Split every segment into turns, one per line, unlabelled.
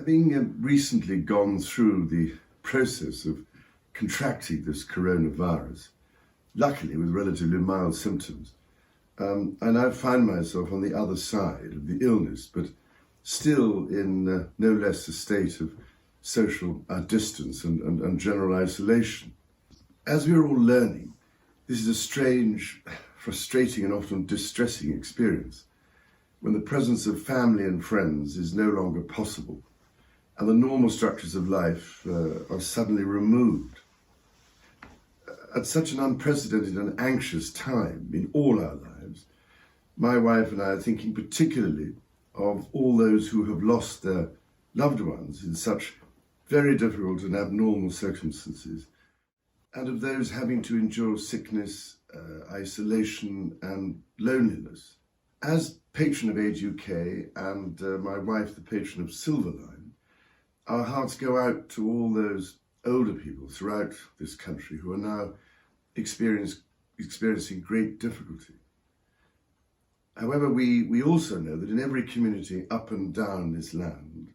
Having recently gone through the process of contracting this coronavirus, luckily with relatively mild symptoms, I now find myself on the other side of the illness, but still in no less a state of social distance and general isolation. As we are all learning, this is a strange, frustrating and often distressing experience when the presence of family and friends is no longer possible and the normal structures of life are suddenly removed. At such an unprecedented and anxious time in all our lives, my wife and I are thinking particularly of all those who have lost their loved ones in such very difficult and abnormal circumstances, and of those having to endure sickness, isolation and loneliness. As patron of Age UK and my wife the patron of Silverline, our hearts go out to all those older people throughout this country who are now experiencing great difficulty. However, we also know that in every community up and down this land,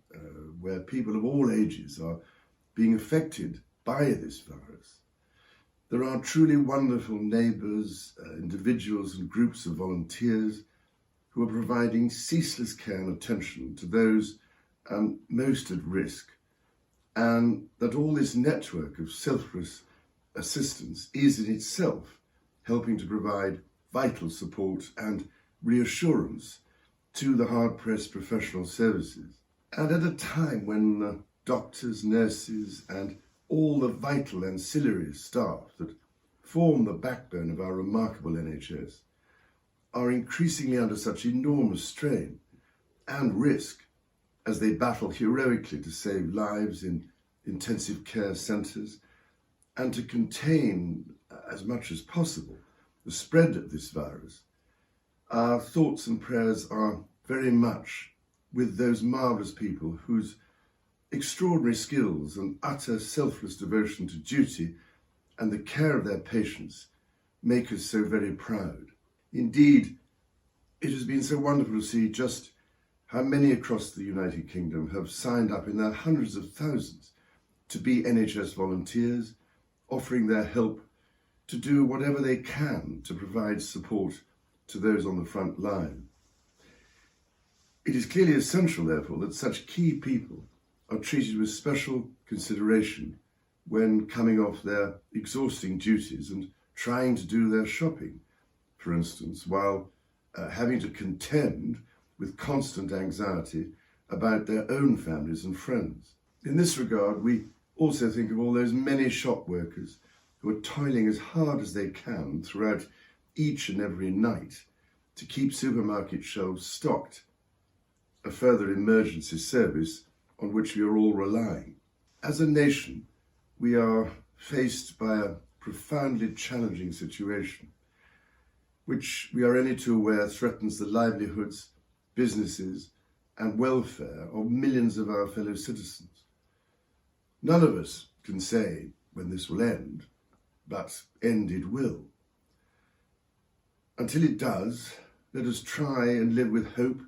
where people of all ages are being affected by this virus, there are truly wonderful neighbours, individuals and groups of volunteers who are providing ceaseless care and attention to those most at risk, and that all this network of selfless assistance is in itself helping to provide vital support and reassurance to the hard-pressed professional services. And at a time when doctors, nurses and all the vital ancillary staff that form the backbone of our remarkable NHS are increasingly under such enormous strain and risk as they battle heroically to save lives in intensive care centres and to contain, as much as possible, the spread of this virus, our thoughts and prayers are very much with those marvellous people whose extraordinary skills and utter selfless devotion to duty and the care of their patients make us so very proud. Indeed, it has been so wonderful to see just how many across the United Kingdom have signed up in their hundreds of thousands to be NHS volunteers, offering their help to do whatever they can to provide support to those on the front line. It is clearly essential, therefore, that such key people are treated with special consideration when coming off their exhausting duties and trying to do their shopping, for instance, while having to contend with constant anxiety about their own families and friends. In this regard, we also think of all those many shop workers who are toiling as hard as they can throughout each and every night to keep supermarket shelves stocked, a further emergency service on which we are all relying. As a nation, we are faced by a profoundly challenging situation, which we are only too aware threatens the livelihoods, businesses and welfare of millions of our fellow citizens. None of us can say when this will end, but end it will. Until it does, let us try and live with hope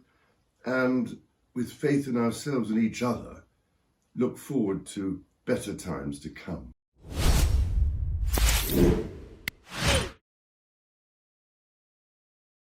and, with faith in ourselves and each other, look forward to better times to come.